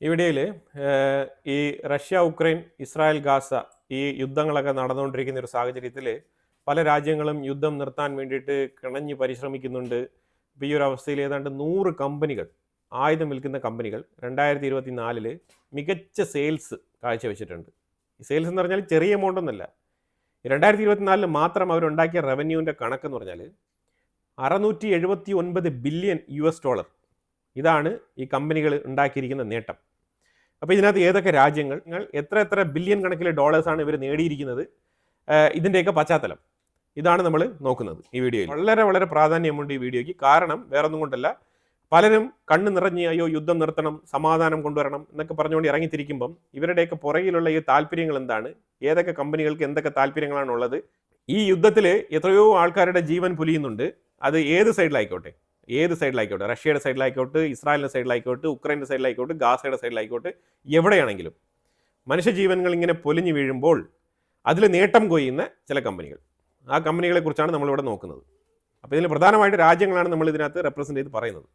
ഈ വീഡിയോയിൽ ഈ റഷ്യ ഉക്രൈൻ ഇസ്രായേൽ ഗാസ ഈ യുദ്ധങ്ങളൊക്കെ നടന്നുകൊണ്ടിരിക്കുന്ന ഒരു സാഹചര്യത്തിൽ പല രാജ്യങ്ങളും യുദ്ധം നിർത്താൻ വേണ്ടിയിട്ട് കിണഞ്ഞ് പരിശ്രമിക്കുന്നുണ്ട്. ഇപ്പോൾ ഈ ഒരു അവസ്ഥയിൽ ഏതാണ്ട് 100 കമ്പനികൾ, ആയുധം വിൽക്കുന്ന കമ്പനികൾ 2024 മികച്ച സെയിൽസ് കാഴ്ചവെച്ചിട്ടുണ്ട്. ഈ സെയിൽസ് എന്ന് പറഞ്ഞാൽ ചെറിയ എമൗണ്ട് ഒന്നല്ല. 2024 മാത്രം അവരുണ്ടാക്കിയ റവന്യൂവിൻ്റെ കണക്കെന്ന് പറഞ്ഞാൽ $679 ബില്യൺ. ഇതാണ് ഈ കമ്പനികൾ ഉണ്ടാക്കിയിരിക്കുന്ന നേട്ടം. അപ്പോൾ ഇതിനകത്ത് ഏതൊക്കെ രാജ്യങ്ങൾ എത്ര ബില്യൺ കണക്കിലെ ഡോളേഴ്സാണ് ഇവർ നേടിയിരിക്കുന്നത്, ഇതിൻ്റെയൊക്കെ പശ്ചാത്തലം ഇതാണ് നമ്മൾ നോക്കുന്നത് ഈ വീഡിയോയിൽ. വളരെ പ്രാധാന്യമുണ്ട് ഈ വീഡിയോയ്ക്ക്. കാരണം വേറൊന്നും കൊണ്ടല്ല, പലരും കണ്ണ് നിറഞ്ഞ് അയ്യോ യുദ്ധം നിർത്തണം, സമാധാനം കൊണ്ടുവരണം എന്നൊക്കെ പറഞ്ഞുകൊണ്ട് ഇറങ്ങിത്തിരിക്കുമ്പം ഇവരുടെയൊക്കെ പുറകിലുള്ള ഈ താല്പര്യങ്ങൾ എന്താണ്, ഏതൊക്കെ കമ്പനികൾക്ക് എന്തൊക്കെ താല്പര്യങ്ങളാണ് ഉള്ളത്, ഈ യുദ്ധത്തിൽ എത്രയോ ആൾക്കാരുടെ ജീവൻ പൊലിയുന്നുണ്ട്. അത് ഏത് സൈഡിലായിക്കോട്ടെ, റഷ്യയുടെ സൈഡിലായിക്കോട്ടെ, ഇസ്രായേലിൻ്റെ സൈഡിലായിക്കോട്ടെ, ഉക്രൈൻ്റെ സൈഡിലായിക്കോട്ടെ, ഗാസയുടെ സൈഡിലായിക്കോട്ടെ, എവിടെയാണെങ്കിലും മനുഷ്യജീവനുകൾ ഇങ്ങനെ പൊലിഞ്ഞു വീഴുമ്പോൾ അതിൽ നേട്ടം കൊയ്യുന്ന ചില കമ്പനികൾ, ആ കമ്പനികളെ കുറിച്ചാണ് നമ്മളിവിടെ നോക്കുന്നത്. അപ്പോൾ ഇതിൽ പ്രധാനമായിട്ട് രാജ്യങ്ങളാണ് നമ്മൾ ഇതിനകത്ത് റെപ്രസെൻ്റ് ചെയ്ത് പറയുന്നത്.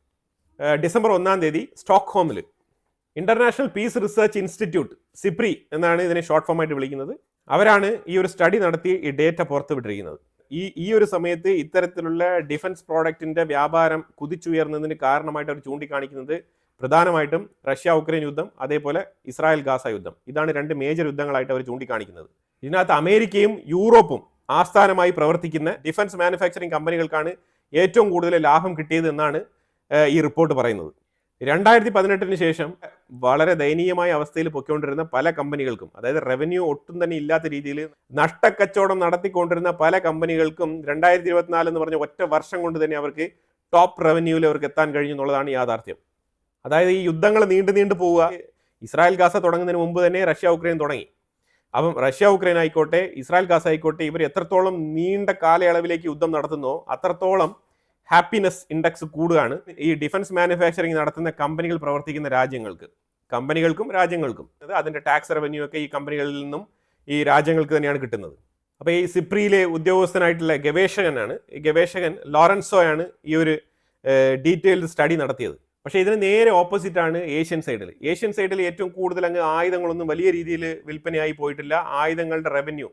ഡിസംബർ 1 സ്റ്റോക്ക്ഹോമിൽ international peace research institute, SIPRI എന്നാണ് ഇതിനെ ഷോർട്ട് ഫോമായിട്ട് വിളിക്കുന്നത്, അവരാണ് ഈ ഒരു സ്റ്റഡി നടത്തി ഈ ഡേറ്റ പുറത്തുവിട്ടിരിക്കുന്നത്. ഈ ഒരു സമയത്ത് ഇത്തരത്തിലുള്ള ഡിഫൻസ് പ്രോഡക്റ്റിൻ്റെ വ്യാപാരം കുതിച്ചുയർന്നതിന് കാരണമായിട്ട് അവർ ചൂണ്ടിക്കാണിക്കുന്നത് പ്രധാനമായിട്ടും റഷ്യ ഉക്രൈൻ യുദ്ധം, അതേപോലെ ഇസ്രായേൽ ഗാസ യുദ്ധം. ഇതാണ് രണ്ട് മേജർ യുദ്ധങ്ങളായിട്ട് അവർ ചൂണ്ടിക്കാണിക്കുന്നത്. ഇതിനകത്ത് അമേരിക്കയും യൂറോപ്പും ആസ്ഥാനമായി പ്രവർത്തിക്കുന്ന ഡിഫൻസ് മാനുഫാക്ചറിങ് കമ്പനികൾക്കാണ് ഏറ്റവും കൂടുതൽ ലാഭം കിട്ടിയത് എന്നാണ് ഈ റിപ്പോർട്ട് പറയുന്നത്. 2018 ശേഷം വളരെ ദയനീയമായ അവസ്ഥയിൽ പൊയ്ക്കൊണ്ടിരുന്ന പല കമ്പനികൾക്കും, അതായത് റവന്യൂ ഒട്ടും തന്നെ ഇല്ലാത്ത രീതിയിൽ നഷ്ടക്കച്ചവടം നടത്തിക്കൊണ്ടിരുന്ന പല കമ്പനികൾക്കും 2024 എന്ന് പറഞ്ഞ ഒറ്റ വർഷം കൊണ്ട് തന്നെ അവർക്ക് ടോപ്പ് റവന്യൂവിൽ അവർക്ക് എത്താൻ കഴിഞ്ഞു എന്നുള്ളതാണ് യാഥാർത്ഥ്യം. അതായത് ഈ യുദ്ധങ്ങൾ നീണ്ടു പോവുക. ഇസ്രായേൽ ഗാസ തുടങ്ങുന്നതിന് മുമ്പ് തന്നെ റഷ്യ ഉക്രൈൻ തുടങ്ങി. അപ്പം റഷ്യ ഉക്രൈൻ ആയിക്കോട്ടെ, ഇസ്രായേൽ ഗാസ ആയിക്കോട്ടെ, ഇവർ എത്രത്തോളം നീണ്ട കാലയളവിലേക്ക് യുദ്ധം നടത്തുന്നോ അത്രത്തോളം ഹാപ്പിനെസ് ഇൻഡെക്സ് കൂടുകയാണ് ഈ ഡിഫൻസ് മാനുഫാക്ചറിങ് നടത്തുന്ന കമ്പനികൾ പ്രവർത്തിക്കുന്ന കമ്പനികൾക്കും രാജ്യങ്ങൾക്കും. അതിൻ്റെ ടാക്സ് റവന്യൂ ഒക്കെ ഈ കമ്പനികളിൽ നിന്നും ഈ രാജ്യങ്ങൾക്ക് തന്നെയാണ് കിട്ടുന്നത്. അപ്പോൾ ഈ സിപ്രിയിലെ ഉദ്യോഗസ്ഥനായിട്ടുള്ള ഗവേഷകൻ ലോറൻസോയാണ് ഈ ഒരു ഡീറ്റെയിൽഡ് സ്റ്റഡി നടത്തിയത്. പക്ഷേ ഇതിന് നേരെ ഓപ്പോസിറ്റാണ് ഏഷ്യൻ സൈഡിൽ ഏറ്റവും കൂടുതൽ അങ്ങ് ആയുധങ്ങളൊന്നും വലിയ രീതിയിൽ വിൽപ്പനയായി പോയിട്ടില്ല. ആയുധങ്ങളുടെ റവന്യൂ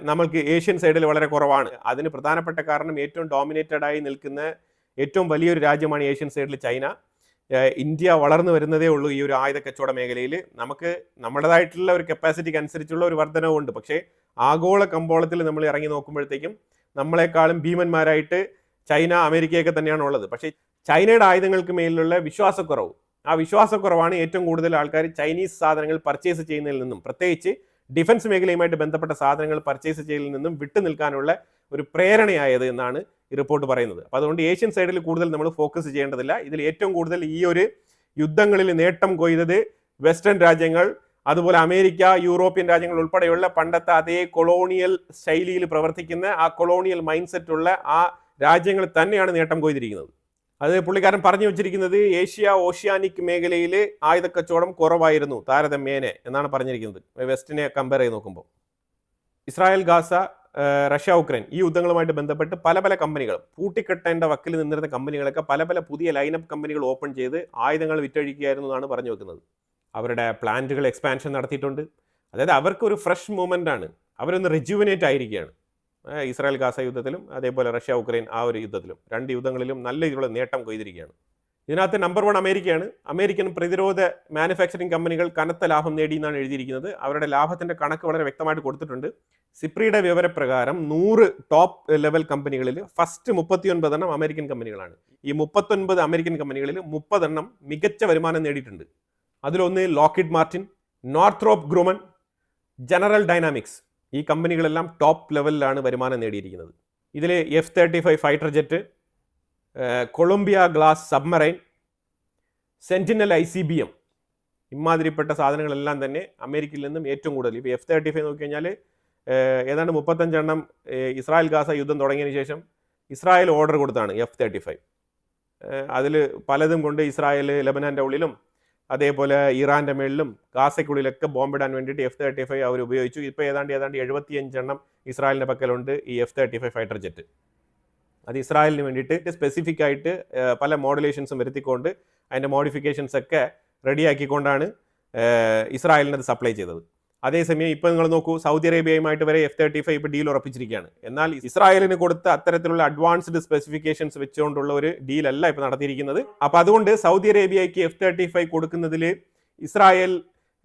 നമ്മൾക്ക് ഏഷ്യൻ സൈഡിൽ വളരെ കുറവാണ്. അതിന് പ്രധാനപ്പെട്ട കാരണം ഏറ്റവും ഡോമിനേറ്റഡ് ആയി നിൽക്കുന്ന ഏറ്റവും വലിയൊരു രാജ്യമാണ് ഏഷ്യൻ സൈഡിൽ ചൈന. ഇന്ത്യ വളർന്നു വരുന്നതേ ഉള്ളൂ ഈ ഒരു ആയുധ കച്ചവട മേഖലയിൽ. നമുക്ക് നമ്മുടേതായിട്ടുള്ള ഒരു കപ്പാസിറ്റിക്ക് അനുസരിച്ചുള്ള ഒരു വർധനവുണ്ട്. പക്ഷേ ആഗോള കമ്പോളത്തിൽ നമ്മൾ ഇറങ്ങി നോക്കുമ്പോഴത്തേക്കും നമ്മളെക്കാളും ഭീമന്മാരായിട്ട് ചൈന, അമേരിക്കയൊക്കെ തന്നെയാണ് ഉള്ളത്. പക്ഷേ ചൈനയുടെ ആയുധങ്ങൾക്ക് മേലുള്ള ആ വിശ്വാസക്കുറവാണ് ഏറ്റവും കൂടുതൽ ആൾക്കാർ ചൈനീസ് സാധനങ്ങൾ പർച്ചേസ് ചെയ്യുന്നതിൽ നിന്നും, പ്രത്യേകിച്ച് ഡിഫൻസ് മേഖലയുമായിട്ട് ബന്ധപ്പെട്ട സാധനങ്ങൾ പർച്ചേസ് ചെയ്യലിൽ നിന്നും വിട്ടു നിൽക്കാനുള്ള ഒരു പ്രേരണയായത് എന്നാണ് ഈ റിപ്പോർട്ട് പറയുന്നത്. അപ്പോൾ അതുകൊണ്ട് ഏഷ്യൻ സൈഡിൽ കൂടുതൽ നമ്മൾ ഫോക്കസ് ചെയ്യേണ്ടതില്ല. ഇതിൽ ഏറ്റവും കൂടുതൽ ഈ ഒരു യുദ്ധങ്ങളിൽ നേട്ടം കൊയ്തത് വെസ്റ്റേൺ രാജ്യങ്ങൾ, അതുപോലെ അമേരിക്ക, യൂറോപ്യൻ രാജ്യങ്ങൾ ഉൾപ്പെടെയുള്ള പണ്ടത്തെ അതേ കൊളോണിയൽ ശൈലിയിൽ പ്രവർത്തിക്കുന്ന, ആ കൊളോണിയൽ മൈൻഡ് സെറ്റുള്ള ആ രാജ്യങ്ങൾ തന്നെയാണ് നേട്ടം കൊയ്തിരിക്കുന്നത്. അത് പുള്ളിക്കാരൻ പറഞ്ഞു വെച്ചിരിക്കുന്നത് ഏഷ്യ ഓഷ്യാനിക് മേഖലയിൽ ആയുധക്കച്ചവടം കുറവായിരുന്നു താരതമ്യേന എന്നാണ് പറഞ്ഞിരിക്കുന്നത്, വെസ്റ്റിനെ കമ്പയർ ചെയ്ത് നോക്കുമ്പോൾ. ഇസ്രായേൽ ഗാസ, റഷ്യ ഉക്രൈൻ ഈ യുദ്ധങ്ങളുമായിട്ട് ബന്ധപ്പെട്ട് പല കമ്പനികളും പൂട്ടിക്കെട്ടേണ്ട വക്കിൽ നിന്നിരുന്ന കമ്പനികളൊക്കെ പല പുതിയ ലൈനപ്പ് കമ്പനികൾ ഓപ്പൺ ചെയ്ത് ആയുധങ്ങൾ വിറ്റഴിക്കുകയായിരുന്നു എന്നാണ് പറഞ്ഞു വെക്കുന്നത്. അവരുടെ പ്ലാന്റുകൾ എക്സ്പാൻഷൻ നടത്തിയിട്ടുണ്ട്. അതായത് അവർക്കൊരു ഫ്രഷ് മൂവ്മെൻ്റ് ആണ്, അവരൊന്ന് റിജുവിനേറ്റ് ആയിരിക്കുകയാണ്. ഇസ്രായേൽ ഗാസ യുദ്ധത്തിലും അതേപോലെ റഷ്യ ഉക്രൈൻ ആ ഒരു യുദ്ധത്തിലും, രണ്ട് യുദ്ധങ്ങളിലും നല്ല രീതിയിലുള്ള നേട്ടം കൊയ്തിരിക്കുകയാണ്. ഇതിനകത്ത് നമ്പർ 1 അമേരിക്കയാണ്. അമേരിക്കൻ പ്രതിരോധ മാനുഫാക്ചറിങ് കമ്പനികൾ കനത്ത ലാഭം നേടി എന്നാണ് എഴുതിയിരിക്കുന്നത്. അവരുടെ ലാഭത്തിൻ്റെ കണക്ക് വളരെ വ്യക്തമായിട്ട് കൊടുത്തിട്ടുണ്ട്. സിപ്രിയുടെ വിവരപ്രകാരം 100 ടോപ്പ് ലെവൽ കമ്പനികളിൽ ഫസ്റ്റ് 39 അമേരിക്കൻ കമ്പനികളാണ്. ഈ 39 അമേരിക്കൻ കമ്പനികളിൽ 30 മികച്ച വരുമാനം നേടിയിട്ടുണ്ട്. അതിലൊന്ന് Lockheed Martin, Northrop Grumman, General Dynamics. ഈ കമ്പനികളെല്ലാം ടോപ്പ് ലെവലിലാണ് വരുമാനം നേടിയിരിക്കുന്നത്. ഇതിൽ F-35 fighter jet, Columbia class submarine, Sentinel ICBM, ഇമാതിരിപ്പെട്ട സാധനങ്ങളെല്ലാം തന്നെ അമേരിക്കയിൽ നിന്നും ഏറ്റവും കൂടുതൽ. ഇപ്പോൾ F-35 നോക്കിക്കഴിഞ്ഞാൽ ഏതാണ്ട് 35 ഇസ്രായേൽ ഗാസ യുദ്ധം തുടങ്ങിയതിന് ശേഷം ഇസ്രായേൽ ഓർഡർ കൊടുത്താണ് F-35. അതിൽ പലതും കൊണ്ട് ഇസ്രായേൽ ലെബനാൻ്റെ ഉള്ളിലും അതേപോലെ ഇറാൻ്റെ മേളിലും ഗാസയ്ക്കുള്ളിലൊക്കെ ബോംബിടാൻ വേണ്ടിയിട്ട് F-35 അവർ ഉപയോഗിച്ചു. ഇപ്പോൾ ഏതാണ്ട് 75 ഇസ്രായേലിൻ്റെ പക്കലുണ്ട് ഈ F-35 ഫൈറ്റർ ജെറ്റ്. അത് ഇസ്രായേലിന് വേണ്ടിയിട്ട് സ്പെസിഫിക് ആയിട്ട് പല മോഡുലേഷൻസും വരുത്തിക്കൊണ്ട് അതിൻ്റെ മോഡിഫിക്കേഷൻസ് ഒക്കെ റെഡിയാക്കിക്കൊണ്ടാണ് ഇസ്രായേലിന് അത് സപ്ലൈ ചെയ്തത്. അതേസമയം ഇപ്പോൾ നിങ്ങൾ നോക്കൂ, സൗദി അറേബ്യയുമായിട്ട് വരെ F-35 ഇപ്പോൾ ഡീൽ ഉറപ്പിച്ചിരിക്കുകയാണ്. എന്നാൽ ഇസ്രായേലിന് കൊടുത്ത അത്തരത്തിലുള്ള അഡ്വാൻസ്ഡ് സ്പെസിഫിക്കേഷൻസ് വെച്ചുകൊണ്ടുള്ള ഒരു ഡീലല്ല ഇപ്പോൾ നടത്തിയിരിക്കുന്നത്. അപ്പോൾ അതുകൊണ്ട് സൗദി അറേബ്യയ്ക്ക് F-35 കൊടുക്കുന്നതിൽ ഇസ്രായേൽ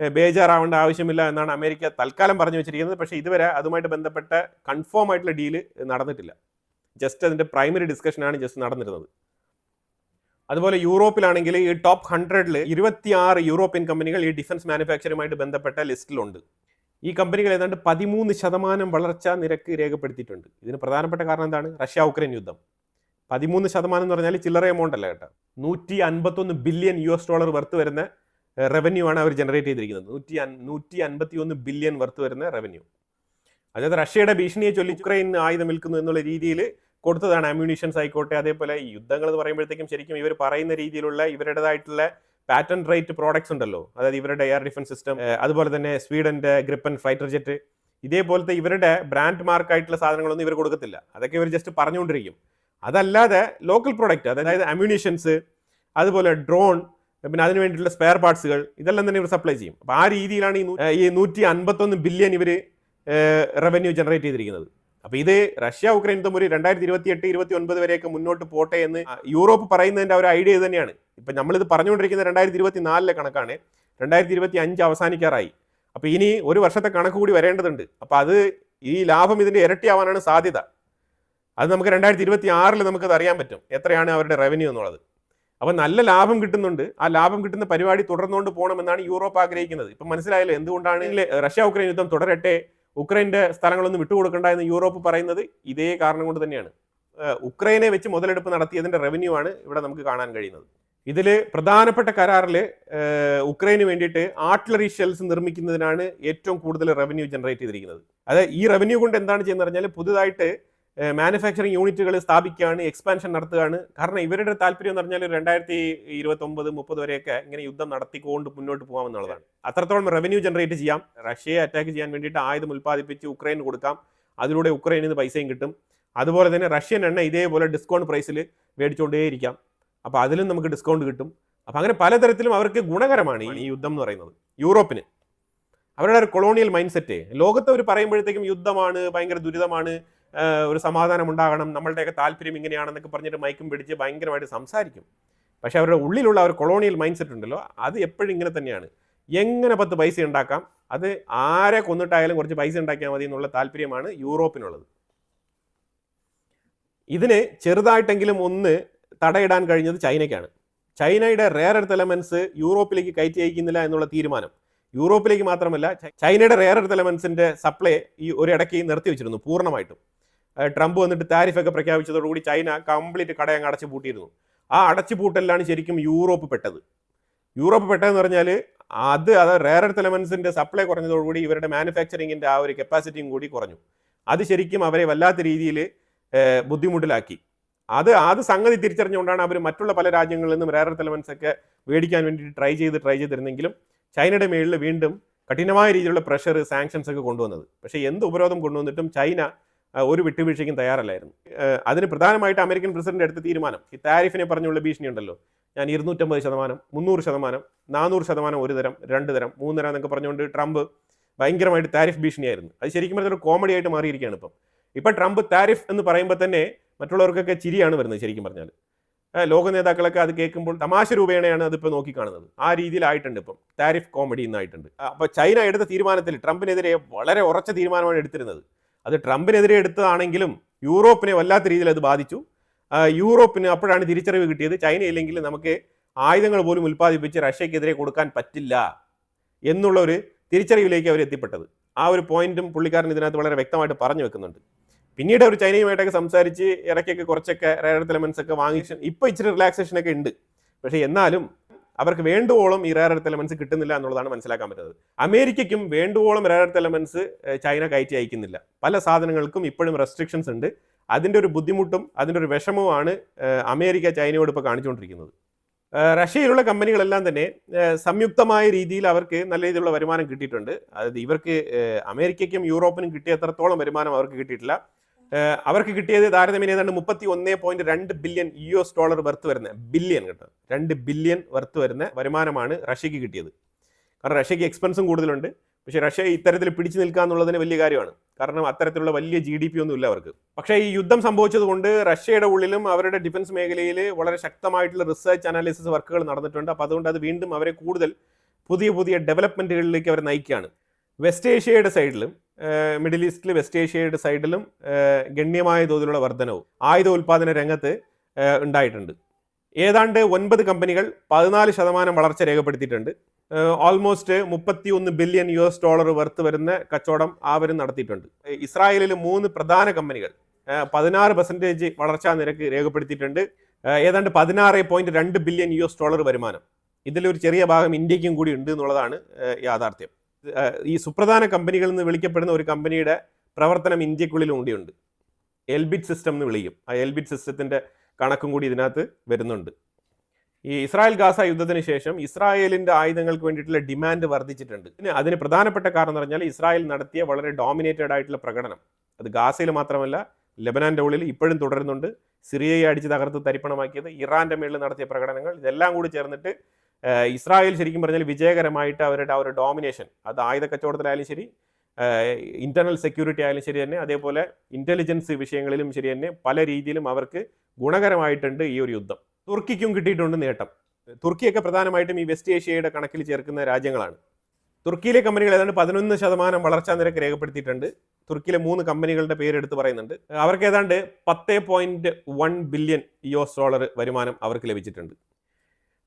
ബേജാറാവേണ്ട ആവശ്യമില്ല എന്നാണ് അമേരിക്ക തൽക്കാലം പറഞ്ഞു വെച്ചിരിക്കുന്നത്. പക്ഷേ ഇതുവരെ അതുമായിട്ട് ബന്ധപ്പെട്ട കൺഫേം ആയിട്ടുള്ള ഡീല് നടന്നിട്ടില്ല. ജസ്റ്റ് അതിൻ്റെ പ്രൈമറി ഡിസ്കഷനാണ് ജസ്റ്റ് നടന്നിരുന്നത്. അതുപോലെ യൂറോപ്പിലാണെങ്കിൽ ഈ ടോപ്പ് 100-ൽ 26 യൂറോപ്യൻ കമ്പനികൾ ഈ ഡിഫൻസ് മാനുഫാക്ചറുമായിട്ട് ബന്ധപ്പെട്ട ലിസ്റ്റിലുണ്ട്. ഈ കമ്പനികൾ ഏതാണ്ട് 13% വളർച്ചാ നിരക്ക് രേഖപ്പെടുത്തിയിട്ടുണ്ട്. ഇതിന് പ്രധാനപ്പെട്ട കാരണം എന്താണ്? റഷ്യ ഉക്രൈൻ യുദ്ധം. 13% എന്ന് പറഞ്ഞാൽ ചില്ലറ എമൗണ്ട് അല്ല കേട്ടോ. $151 ബില്യൺ വർത്ത് വരുന്ന റവന്യൂ ആണ് അവർ ജനറേറ്റ് ചെയ്തിരിക്കുന്നത്. 151 ബില്യൺ വർത്ത് വരുന്ന റവന്യൂ. അതായത് റഷ്യയുടെ ഭീഷണിയെ ചൊല്ലി ഉക്രൈൻ ആയുധം വിൽക്കുന്നു എന്നുള്ള രീതിയിൽ കൊടുത്തതാണ്. അമ്യൂണിഷൻസ് ആയിക്കോട്ടെ, അതേപോലെ ഈ യുദ്ധങ്ങൾ എന്ന് പറയുമ്പോഴത്തേക്കും ശരിക്കും ഇവർ പറയുന്ന രീതിയിലുള്ള ഇവരുടേതായിട്ടുള്ള പാറ്റന്റ് റൈറ്റ് പ്രോഡക്ട്സ് ഉണ്ടല്ലോ. അതായത് ഇവരുടെ എയർ ഡിഫൻസ് സിസ്റ്റം, അതുപോലെ തന്നെ സ്വീഡന്റെ ഗ്രിപ്പൻ ഫൈറ്റർ ജെറ്റ്, ഇതേപോലത്തെ ഇവരുടെ ബ്രാൻഡ് മാർക്കായിട്ടുള്ള സാധനങ്ങളൊന്നും ഇവർ കൊടുക്കത്തില്ല. അതൊക്കെ ഇവർ ജസ്റ്റ് പറഞ്ഞുകൊണ്ടിരിക്കും. അതല്ലാതെ ലോക്കൽ പ്രോഡക്റ്റ്, അതായത് അമ്യൂണിഷൻസ്, അതുപോലെ ഡ്രോൺ, പിന്നെ അതിന് വേണ്ടിയിട്ടുള്ള സ്പെയർ പാർട്സുകൾ, ഇതെല്ലാം തന്നെ ഇവർ സപ്ലൈ ചെയ്യും. അപ്പോൾ ആ രീതിയിലാണ് ഈ 151 ബില്യൺ ഇവർ റവന്യൂ ജനറേറ്റ് ചെയ്തിരിക്കുന്നത്. അപ്പോൾ ഇത് റഷ്യ ഉക്രൈൻ യുദ്ധം ഒരു 2028-29 വരെയൊക്കെ മുന്നോട്ട് പോട്ടെ എന്ന് യൂറോപ്പ് പറയുന്നതിൻ്റെ ഒരു ഐഡിയ ഇത് തന്നെയാണ്. ഇപ്പം നമ്മളിത് പറഞ്ഞുകൊണ്ടിരിക്കുന്ന 2024 കണക്കാണ്. 2025 അവസാനിക്കാറായി. അപ്പോൾ ഇനി ഒരു വർഷത്തെ കണക്ക് കൂടി വരേണ്ടതുണ്ട്. അപ്പോൾ അത് ഈ ലാഭം ഇതിൻ്റെ ഇരട്ടിയാവാനാണ് സാധ്യത. അത് നമുക്ക് 2026 നമുക്കത് അറിയാൻ പറ്റും എത്രയാണ് അവരുടെ റവന്യൂ എന്നുള്ളത്. അപ്പോൾ നല്ല ലാഭം കിട്ടുന്നുണ്ട്. ആ ലാഭം കിട്ടുന്ന പരിപാടി തുടർന്നുകൊണ്ട് പോകണമെന്നാണ് യൂറോപ്പ് ആഗ്രഹിക്കുന്നത്. ഇപ്പം മനസ്സിലായല്ലോ എന്തുകൊണ്ടാണ് റഷ്യ ഉക്രൈൻ യുദ്ധം തുടരട്ടെ, ഉക്രൈൻ്റെ സ്ഥലങ്ങളൊന്നും വിട്ടുകൊടുക്കണ്ട എന്ന് യൂറോപ്പ് പറയുന്നത്. ഇതേ കാരണം കൊണ്ട് തന്നെയാണ്. ഉക്രൈനെ വെച്ച് മുതലെടുപ്പ് നടത്തിയതിൻ്റെ റവന്യൂ ആണ് ഇവിടെ നമുക്ക് കാണാൻ കഴിയുന്നത്. ഇതിൽ പ്രധാനപ്പെട്ട കരാറിൽ ഉക്രൈന് വേണ്ടിയിട്ട് ആർട്ടിലറി ഷെൽസ് നിർമ്മിക്കുന്നതിനാണ് ഏറ്റവും കൂടുതൽ റവന്യൂ ജനറേറ്റ് ചെയ്തിരിക്കുന്നത്. അതായത് ഈ റവന്യൂ കൊണ്ട് എന്താണ് ചെയ്യുന്നത് പറഞ്ഞാൽ പുതുതായിട്ട് മാനുഫാക്ചറിങ് യൂണിറ്റുകൾ സ്ഥാപിക്കുകയാണ്, എക്സ്പാൻഷൻ നടത്തുകയാണ്. കാരണം ഇവരുടെ താല്പര്യം എന്ന് പറഞ്ഞാൽ 2029-30 വരെയൊക്കെ ഇങ്ങനെ യുദ്ധം നടത്തിക്കൊണ്ട് മുന്നോട്ട് പോകാമെന്നുള്ളതാണ്. അത്രത്തോളം റവന്യൂ ജനറേറ്റ് ചെയ്യാം. റഷ്യയെ അറ്റാക്ക് ചെയ്യാൻ വേണ്ടിയിട്ട് ആയുധം ഉൽപ്പാദിപ്പിച്ച് ഉക്രൈന് കൊടുക്കാം. അതിലൂടെ ഉക്രൈനിൽ നിന്ന് പൈസയും കിട്ടും. അതുപോലെ തന്നെ റഷ്യൻ എണ്ണ ഇതേപോലെ ഡിസ്കൗണ്ട് പ്രൈസിൽ മേടിച്ചുകൊണ്ടേയിരിക്കാം. അപ്പോൾ അതിലും നമുക്ക് ഡിസ്കൗണ്ട് കിട്ടും. അപ്പോൾ അങ്ങനെ പലതരത്തിലും അവർക്ക് ഗുണകരമാണ് ഈ യുദ്ധം എന്ന് പറയുന്നത്. യൂറോപ്പിന് അവരുടെ ഒരു കൊളോണിയൽ മൈൻഡ് സെറ്റ്, ലോകത്ത് അവർ പറയുമ്പോഴത്തേക്കും യുദ്ധമാണ്, ഭയങ്കര ദുരിതമാണ്, ഒരു സമാധാനം ഉണ്ടാകണം, നമ്മളുടെയൊക്കെ താല്പര്യം ഇങ്ങനെയാണെന്നൊക്കെ പറഞ്ഞിട്ട് മയക്കും പിടിച്ച് ഭയങ്കരമായിട്ട് സംസാരിക്കും. പക്ഷെ അവരുടെ ഉള്ളിലുള്ള ഒരു കൊളോണിയൽ മൈൻഡ് സെറ്റ് ഉണ്ടല്ലോ, അത് എപ്പോഴും ഇങ്ങനെ തന്നെയാണ്. എങ്ങനെ 10 പൈസ ഉണ്ടാക്കാം, അത് ആരെ കൊന്നിട്ടായാലും കുറച്ച് പൈസ ഉണ്ടാക്കിയാൽ മതി എന്നുള്ള താല്പര്യമാണ് യൂറോപ്പിനുള്ളത്. ഇതിന് ചെറുതായിട്ടെങ്കിലും ഒന്ന് തടയിടാൻ കഴിഞ്ഞത് ചൈനയ്ക്കാണ്. ചൈനയുടെ റെയർ എർത്ത് എലമെന്റ്സ് യൂറോപ്പിലേക്ക് കയറ്റി അയക്കുന്നില്ല എന്നുള്ള തീരുമാനം, യൂറോപ്പിലേക്ക് മാത്രമല്ല ചൈനയുടെ റെയർ എർത്ത് എലമെന്റ്സിന്റെ സപ്ലൈ ഈ ഒരിടയ്ക്ക് നിർത്തി വെച്ചിരുന്നു പൂർണ്ണമായിട്ടും. ട്രംപ് വന്നിട്ട് താരിഫൊക്കെ പ്രഖ്യാപിച്ചതോടുകൂടി ചൈന കംപ്ലീറ്റ് കടയങ്ങ് അടച്ചു പൂട്ടിയിരുന്നു. ആ അടച്ചുപൂട്ടലിലാണ് ശരിക്കും യൂറോപ്പ് പെട്ടത്. യൂറോപ്പ് പെട്ടതെന്ന് പറഞ്ഞാൽ അത് റെയർ എർത്ത് എലമെന്റ്സിന്റെ സപ്ലൈ കുറഞ്ഞതോടുകൂടി ഇവരുടെ മാനുഫാക്ചറിങ്ങിന്റെ ആ ഒരു കപ്പാസിറ്റിയും കൂടി കുറഞ്ഞു. അത് ശരിക്കും അവരെ വല്ലാത്ത രീതിയിൽ ബുദ്ധിമുട്ടിലാക്കി. അത് സംഗതി തിരിച്ചറിഞ്ഞുകൊണ്ടാണ് അവർ മറ്റുള്ള പല രാജ്യങ്ങളിൽ നിന്നും റെയർ എർത്ത് എലമെന്റ്സ് ഒക്കെ മേടിക്കാൻ വേണ്ടിയിട്ട് ട്രൈ ചെയ്തിരുന്നെങ്കിലും ചൈനയുടെ മേളിൽ വീണ്ടും കഠിനമായ രീതിയിലുള്ള പ്രഷർ, സാങ്ഷൻസ് ഒക്കെ കൊണ്ടുവന്നത്. പക്ഷേ എന്ത് ഉപരോധം കൊണ്ടുവന്നിട്ടും ചൈന ഒരു വിട്ടുവീഴ്ചയ്ക്കും തയ്യാറല്ലായിരുന്നു. അതിന് പ്രധാനമായിട്ട് അമേരിക്കൻ പ്രസിഡന്റ് എടുത്ത തീരുമാനം, ഈ താരിഫിനെ പറഞ്ഞുള്ള ഭീഷണി ഉണ്ടല്ലോ, ഞാൻ 250%, 300%, 400% ഒരു തരം, 2 തരം, 3 തരം എന്നൊക്കെ പറഞ്ഞുകൊണ്ട് ട്രംപ് ഭയങ്കരമായിട്ട് താരിഫ് ഭീഷണിയായിരുന്നു. അത് ശരിക്കും പറഞ്ഞൊരു കോമഡി ആയിട്ട് മാറിയിരിക്കുകയാണ് ഇപ്പം ട്രംപ് താരിഫ് എന്ന് പറയുമ്പോൾ തന്നെ മറ്റുള്ളവർക്കൊക്കെ ചിരിയാണ് വരുന്നത്. ശരിക്കും പറഞ്ഞാൽ ലോക നേതാക്കളൊക്കെ അത് കേൾക്കുമ്പോൾ തമാശ രൂപേണയാണ് അതിപ്പോൾ നോക്കിക്കാണുന്നത്. ആ രീതിയിലായിട്ടുണ്ട് ഇപ്പം താരിഫ് കോമഡി എന്നായിട്ടുണ്ട്. അപ്പോൾ ചൈന എടുത്ത തീരുമാനത്തിൽ ട്രംപിനെതിരെ വളരെ ഉറച്ച തീരുമാനമാണ് എടുത്തിരുന്നത്. അത് ട്രംപിനെതിരെ എടുത്തതാണെങ്കിലും യൂറോപ്പിനെ വല്ലാത്ത രീതിയിൽ അത് ബാധിച്ചു. യൂറോപ്പിന് അപ്പോഴാണ് തിരിച്ചറിവ് കിട്ടിയത്, ചൈന ഇല്ലെങ്കിൽ നമുക്ക് ആയുധങ്ങൾ പോലും ഉൽപ്പാദിപ്പിച്ച് റഷ്യക്കെതിരെ കൊടുക്കാൻ പറ്റില്ല എന്നുള്ള ഒരു തിരിച്ചറിവിലേക്ക് അവർ എത്തിപ്പെട്ടത്. ആ ഒരു പോയിന്റും പുള്ളിക്കാരൻ ഇതിനകത്ത് വളരെ വ്യക്തമായിട്ട് പറഞ്ഞു വെക്കുന്നുണ്ട്. പിന്നീട് അവർ ചൈനയുമായിട്ടൊക്കെ സംസാരിച്ച് ഇടയ്ക്കൊക്കെ കുറച്ചൊക്കെ റെയർ എർത്ത് എലമെന്റ്സ് ഒക്കെ വാങ്ങിച്ച് ഇപ്പോൾ ഇച്ചിരി റിലാക്സേഷൻ ഒക്കെ ഉണ്ട്. പക്ഷേ എന്നാലും അവർക്ക് വേണ്ടുവോളം ഈ റെയർ എർത്ത് എലമെന്റ്സ് കിട്ടുന്നില്ല എന്നുള്ളതാണ് മനസ്സിലാക്കാൻ പറ്റുന്നത്. അമേരിക്കയ്ക്കും വേണ്ടുവോളം റെയർ എർത്ത് എലമെന്റ്സ് ചൈന കയറ്റി അയക്കുന്നില്ല. പല സാധനങ്ങൾക്കും ഇപ്പോഴും റെസ്ട്രിക്ഷൻസ് ഉണ്ട്. അതിൻ്റെ ഒരു ബുദ്ധിമുട്ടും അതിൻ്റെ ഒരു വിഷമവുമാണ് അമേരിക്ക ചൈനയോട് ഇപ്പോൾ കാണിച്ചുകൊണ്ടിരിക്കുന്നത്. റഷ്യയിലുള്ള കമ്പനികളെല്ലാം തന്നെ സംയുക്തമായ രീതിയിൽ അവർക്ക് നല്ല രീതിയിലുള്ള വരുമാനം കിട്ടിയിട്ടുണ്ട്. അതായത് ഇവർക്ക് അമേരിക്കയ്ക്കും യൂറോപ്പിനും കിട്ടിയ അത്രത്തോളം വരുമാനം അവർക്ക് കിട്ടിയിട്ടില്ല. അവർക്ക് കിട്ടിയത് താരതമ്യേന ഏതാണ്ട് 31.2 ബില്യൺ US ഡോളർ വർത്ത് വരുന്ന ബില്യൺ കേട്ടോ 2 ബില്യൺ വർത്ത് വരുന്ന വരുമാനമാണ് റഷ്യക്ക് കിട്ടിയത്. കാരണം റഷ്യക്ക് എക്സ്പെൻസും കൂടുതലുണ്ട്. പക്ഷേ റഷ്യ ഇത്തരത്തിൽ പിടിച്ചു നിൽക്കുക എന്നുള്ളതിന് വലിയ കാര്യമാണ്. കാരണം അത്തരത്തിലുള്ള വലിയ GDP ഒന്നും ഇല്ല അവർക്ക്. പക്ഷേ ഈ യുദ്ധം സംഭവിച്ചതുകൊണ്ട് റഷ്യയുടെ ഉള്ളിലും അവരുടെ ഡിഫൻസ് മേഖലയിൽ വളരെ ശക്തമായിട്ടുള്ള റിസർച്ച് അനാലിസിസ് വർക്കുകൾ നടന്നിട്ടുണ്ട്. അപ്പോൾ അതുകൊണ്ട് അത് വീണ്ടും അവരെ കൂടുതൽ പുതിയ ഡെവലപ്മെൻറ്റുകളിലേക്ക് അവർ നയിക്കുകയാണ്. വെസ്റ്റ് ഏഷ്യയുടെ സൈഡിലും മിഡിൽ ഈസ്റ്റിൽ വെസ്റ്റ് ഏഷ്യയുടെ സൈഡിലും ഗണ്യമായ തോതിലുള്ള വർധനവും ആയുധ ഉൽപ്പാദന രംഗത്ത് ഉണ്ടായിട്ടുണ്ട്. ഏതാണ്ട് 9 കമ്പനികൾ 14% വളർച്ച രേഖപ്പെടുത്തിയിട്ടുണ്ട്. Almost 31 billion US dollar worth വരുന്ന കച്ചവടം അവരും നടത്തിയിട്ടുണ്ട്. ഇസ്രായേലിൽ 3 പ്രധാന കമ്പനികൾ 16% വളർച്ചാ നിരക്ക് രേഖപ്പെടുത്തിയിട്ടുണ്ട്. ഏതാണ്ട് 16.2 ബില്യൺ US ഡോളർ വരുമാനം. ഇതിലൊരു ചെറിയ ഭാഗം ഇന്ത്യക്കും കൂടി ഉണ്ട് എന്നുള്ളതാണ് യാഥാർത്ഥ്യം. ഈ സുപ്രധാന കമ്പനികളിൽ നിന്ന് വിളിക്കപ്പെടുന്ന ഒരു കമ്പനിയുടെ പ്രവർത്തനം ഇന്ത്യക്കുള്ളിലും കൂടിയുണ്ട്. എൽബിറ്റ് സിസ്റ്റം എന്ന് വിളിക്കും. ആ എൽബിറ്റ് സിസ്റ്റത്തിൻ്റെ കണക്കും കൂടി ഇതിനകത്ത് വരുന്നുണ്ട്. ഈ ഇസ്രായേൽ ഗാസ യുദ്ധത്തിന് ശേഷം ഇസ്രായേലിൻ്റെ ആയുധങ്ങൾക്ക് വേണ്ടിയിട്ടുള്ള ഡിമാൻഡ് വർദ്ധിച്ചിട്ടുണ്ട്. അതിന് പ്രധാനപ്പെട്ട കാരണം എന്ന് പറഞ്ഞാൽ ഇസ്രായേൽ നടത്തിയ വളരെ ഡോമിനേറ്റഡ് ആയിട്ടുള്ള പ്രകടനം. അത് ഗാസയിൽ മാത്രമല്ല ലെബനാൻ്റെ ഉള്ളിൽ ഇപ്പോഴും തുടരുന്നുണ്ട്. സിറിയയെ അടിച്ച് തകർത്ത് തരിപ്പണമാക്കിയത്, ഇറാൻ്റെ മേളിൽ നടത്തിയ പ്രകടനങ്ങൾ, ഇതെല്ലാം കൂടി ചേർന്നിട്ട് ഇസ്രായേൽ ശരിക്കും പറഞ്ഞാൽ വിജയകരമായിട്ട് അവരുടെ ആ ഒരു ഡോമിനേഷൻ, അത് ആയുധ കച്ചവടത്തിലായാലും ശരി, ഇന്റർണൽ സെക്യൂരിറ്റി ആയാലും ശരി തന്നെ, അതേപോലെ ഇന്റലിജൻസ് വിഷയങ്ങളിലും ശരി തന്നെ പല രീതിയിലും അവർക്ക് ഗുണകരമായിട്ടുണ്ട് ഈ ഒരു യുദ്ധം. തുർക്കിക്കും കിട്ടിയിട്ടുണ്ട് നേട്ടം. തുർക്കിയൊക്കെ പ്രധാനമായിട്ടും ഈ വെസ്റ്റ് ഏഷ്യയുടെ കണക്കിൽ ചേർക്കുന്ന രാജ്യങ്ങളാണ്. തുർക്കിയിലെ കമ്പനികൾ ഏതാണ്ട് 11% വളർച്ചാ നിരക്ക് രേഖപ്പെടുത്തിയിട്ടുണ്ട്. തുർക്കിയിലെ 3 കമ്പനികളുടെ പേരെടുത്ത് പറയുന്നുണ്ട്. അവർക്ക് ഏതാണ്ട് 10.1 ബില്യൺ US ഡോളർ വരുമാനം അവർക്ക് ലഭിച്ചിട്ടുണ്ട്.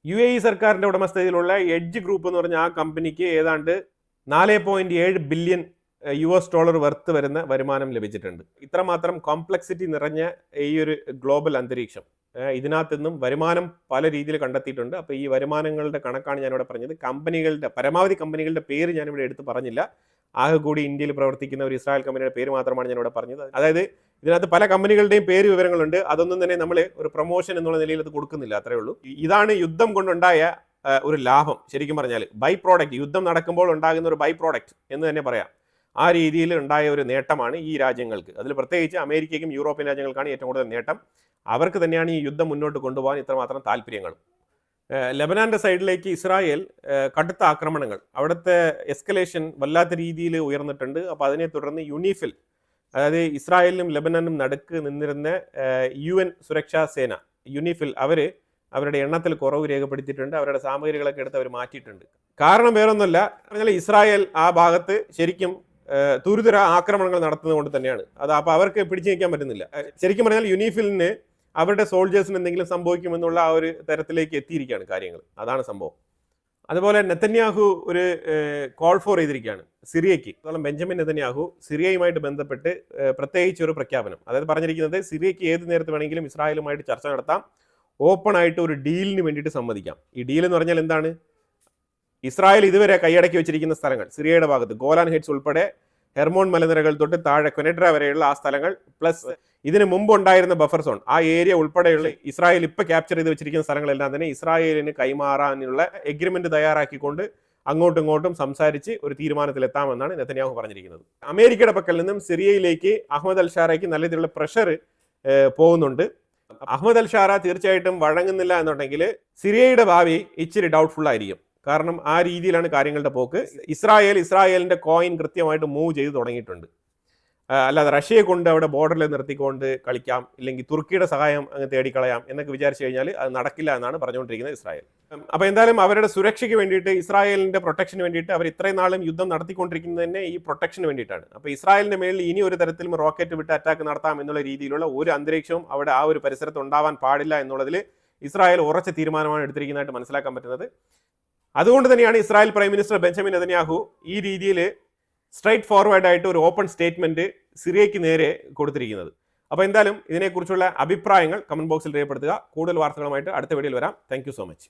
UAE സർക്കാരിൻ്റെ ഉടമസ്ഥതയിലുള്ള എഡ്ജ് ഗ്രൂപ്പ് എന്ന് പറഞ്ഞ ആ കമ്പനിക്ക് ഏതാണ്ട് 4.7 ബില്യൺ US ഡോളർ വർത്ത് വരുന്ന വരുമാനം ലഭിച്ചിട്ടുണ്ട്. ഇത്രമാത്രം കോംപ്ലക്സിറ്റി നിറഞ്ഞ ഈ ഒരു ഗ്ലോബൽ അന്തരീക്ഷം, ഇതിനകത്ത് നിന്നും വരുമാനം പല രീതിയിൽ കണ്ടെത്തിയിട്ടുണ്ട്. അപ്പോൾ ഈ വരുമാനങ്ങളുടെ കണക്കാണ് ഞാനിവിടെ പറഞ്ഞത്. പരമാവധി കമ്പനികളുടെ പേര് ഞാനിവിടെ എടുത്ത് പറഞ്ഞില്ല. ആകെ കൂടി ഇന്ത്യയിൽ പ്രവർത്തിക്കുന്ന ഒരു ഇസ്രായേൽ കമ്പനിയുടെ പേര് മാത്രമാണ് ഞാനിവിടെ പറഞ്ഞത്. അതായത് ഇതിനകത്ത് പല കമ്പനികളുടെയും പേര് വിവരങ്ങളുണ്ട്. അതൊന്നും തന്നെ നമ്മൾ ഒരു പ്രൊമോഷൻ എന്നുള്ള നിലയിൽ അത് കൊടുക്കുന്നില്ല, അത്രേ ഉള്ളൂ. ഇതാണ് യുദ്ധം കൊണ്ടുണ്ടായ ഒരു ലാഭം. ശരിക്കും പറഞ്ഞാൽ ബൈ പ്രോഡക്റ്റ്, യുദ്ധം നടക്കുമ്പോൾ ഉണ്ടാകുന്ന ഒരു ബൈ പ്രോഡക്റ്റ് എന്ന് തന്നെ പറയാം. ആ രീതിയിൽ ഉണ്ടായ ഒരു നേട്ടമാണ് ഈ രാജ്യങ്ങൾക്ക്. അതിൽ പ്രത്യേകിച്ച് അമേരിക്കയ്ക്കും യൂറോപ്യൻ രാജ്യങ്ങൾക്കാണ് ഏറ്റവും കൂടുതൽ നേട്ടം. അവർക്ക് തന്നെയാണ് ഈ യുദ്ധം മുന്നോട്ട് കൊണ്ടുപോകാൻ ഇത്രമാത്രം താല്പര്യങ്ങളും. ലെബനാൻ്റെ സൈഡിലേക്ക് ഇസ്രായേൽ കടുത്ത ആക്രമണങ്ങൾ, അവിടുത്തെ എസ്കലേഷൻ വല്ലാത്ത രീതിയിൽ ഉയർന്നിട്ടുണ്ട്. അപ്പോൾ അതിനെ തുടർന്ന് യുനിഫിൽ, അതായത് ഇസ്രായേലിനും ലെബനാനും നടുക്ക് നിന്നിരുന്ന UN സുരക്ഷാ സേന യുനിഫിൽ അവരുടെ എണ്ണത്തിൽ കുറവ് രേഖപ്പെടുത്തിയിട്ടുണ്ട്. അവരുടെ സാമഗ്രികളൊക്കെ എടുത്ത് അവർ മാറ്റിയിട്ടുണ്ട്. കാരണം വേറൊന്നുമല്ല, പറഞ്ഞാൽ ഇസ്രായേൽ ആ ഭാഗത്ത് ശരിക്കും തുരിതര ആക്രമണങ്ങൾ നടത്തുന്നത് കൊണ്ട് തന്നെയാണ്. അപ്പോൾ അവർക്ക് പിടിച്ചു നിൽക്കാൻ പറ്റുന്നില്ല. ശരിക്കും പറഞ്ഞാൽ യുനിഫിലിന് അവരുടെ സോൾജേഴ്സിന് എന്തെങ്കിലും സംഭവിക്കുമെന്നുള്ള ആ ഒരു തരത്തിലേക്ക് എത്തിയിരിക്കുകയാണ് കാര്യങ്ങൾ. അതാണ് സംഭവം. അതുപോലെ നെതന്യാഹു ഒരു കോൾ ഫോർ ചെയ്തിരിക്കുകയാണ് സിറിയയ്ക്ക്. അതോളം ബെഞ്ചമിൻ നെതന്യാഹു സിറിയയുമായിട്ട് ബന്ധപ്പെട്ട് പ്രത്യേകിച്ച് ഒരു പ്രഖ്യാപനം, അതായത് പറഞ്ഞിരിക്കുന്നത് സിറിയയ്ക്ക് ഏത് നേരത്ത് വേണമെങ്കിലും ഇസ്രായേലുമായിട്ട് ചർച്ച നടത്താം, ഓപ്പൺ ആയിട്ട് ഒരു ഡീലിന് വേണ്ടിയിട്ട് സമ്മതിക്കാം. ഈ ഡീൽ എന്ന് പറഞ്ഞാൽ എന്താണ്? ഇസ്രായേൽ ഇതുവരെ കൈയടക്കി വെച്ചിരിക്കുന്ന സ്ഥലങ്ങൾ, സിറിയയുടെ ഭാഗത്ത് ഗോലാൻ ഹെഡ്സ് ഉൾപ്പെടെ ഹെർമോൺ മലനിരകൾ തൊട്ട് താഴെ കൊനെഡ്ര വരെയുള്ള ആ സ്ഥലങ്ങൾ, പ്ലസ് ഇതിന് മുമ്പ് ഉണ്ടായിരുന്ന ബഫർ സോൺ, ആ ഏരിയ ഉൾപ്പെടെയുള്ള ഇസ്രായേൽ ഇപ്പോൾ ക്യാപ്ചർ ചെയ്ത് വെച്ചിരിക്കുന്ന സ്ഥലങ്ങളെല്ലാം തന്നെ ഇസ്രായേലിന് കൈമാറാനുള്ള എഗ്രിമെന്റ് തയ്യാറാക്കിക്കൊണ്ട് അങ്ങോട്ടും ഇങ്ങോട്ടും സംസാരിച്ച് ഒരു തീരുമാനത്തിലെത്താമെന്നാണ് നെതന്യാഹു പറഞ്ഞിരിക്കുന്നത്. അമേരിക്കയുടെ പക്കൽ നിന്നും സിറിയയിലേക്ക് അഹമ്മദ് അൽ ഷാറയ്ക്ക് നല്ല രീതിയിലുള്ള പ്രഷർ പോകുന്നുണ്ട്. അഹമ്മദ് അൽ ഷാറ തീർച്ചയായിട്ടും വഴങ്ങുന്നില്ല എന്നുണ്ടെങ്കിൽ സിറിയയുടെ ഭാവി ഇച്ചിരി ഡൗട്ട്ഫുൾ ആയിരിക്കും. കാരണം ആ രീതിയിലാണ് കാര്യങ്ങളുടെ പോക്ക്. ഇസ്രായേലിന്റെ കോയിൻ കൃത്യമായിട്ട് മൂവ് ചെയ്ത് തുടങ്ങിയിട്ടുണ്ട്. അല്ലാതെ റഷ്യയെ കൊണ്ട് അവിടെ ബോർഡറിൽ നിർത്തിക്കൊണ്ട് കളിക്കാം, ഇല്ലെങ്കിൽ തുർക്കിയുടെ സഹായം അങ്ങ് തേടിക്കളയാം എന്നൊക്കെ വിചാരിച്ചു കഴിഞ്ഞാൽ അത് നടക്കില്ല എന്നാണ് പറഞ്ഞുകൊണ്ടിരിക്കുന്നത് ഇസ്രായേൽ. അപ്പോൾ എന്തായാലും അവരുടെ സുരക്ഷയ്ക്ക് വേണ്ടിയിട്ട്, ഇസ്രായേലിന്റെ പ്രൊട്ടക്ഷന് വേണ്ടിയിട്ട് അവർ ഇത്രയും നാളും യുദ്ധം നടത്തിക്കൊണ്ടിരിക്കുന്നത് തന്നെ ഈ പ്രൊട്ടക്ഷന് വേണ്ടിയിട്ടാണ്. അപ്പോൾ ഇസ്രായേലിന്റെ മേളിൽ ഇനി ഒരു തരത്തിലും റോക്കറ്റ് വിട്ട് അറ്റാക്ക് നടത്താം എന്നുള്ള രീതിയിലുള്ള ഒരു അന്തരീക്ഷവും അവിടെ ആ ഒരു പരിസരത്ത് ഉണ്ടാവാൻ പാടില്ല എന്നുള്ളതിൽ ഇസ്രായേൽ ഉറച്ച തീരുമാനമാണ് എടുത്തിരിക്കുന്നതായിട്ട് മനസ്സിലാക്കാൻ പറ്റുന്നത്. അതുകൊണ്ട് തന്നെയാണ് Israel prime minister Benjamin Netanyahu ഈ രീതിയിൽ സ്ട്രൈറ്റ് ഫോർവേഡ് ആയിട്ട് ഒരു ഓപ്പൺ സ്റ്റേറ്റ്മെന്റ് സിറിയയ്ക്ക് നേരെ കൊടുത്തിരിക്കുന്നത്. അപ്പോൾ എന്തായാലും ഇതിനെക്കുറിച്ചുള്ള അഭിപ്രായങ്ങൾ കമന്റ് ബോക്സിൽ രേഖപ്പെടുത്തുക. കൂടുതൽ വാർത്തകളുമായിട്ട് അടുത്ത വീഡിയോയിൽ വരാം. Thank you so much.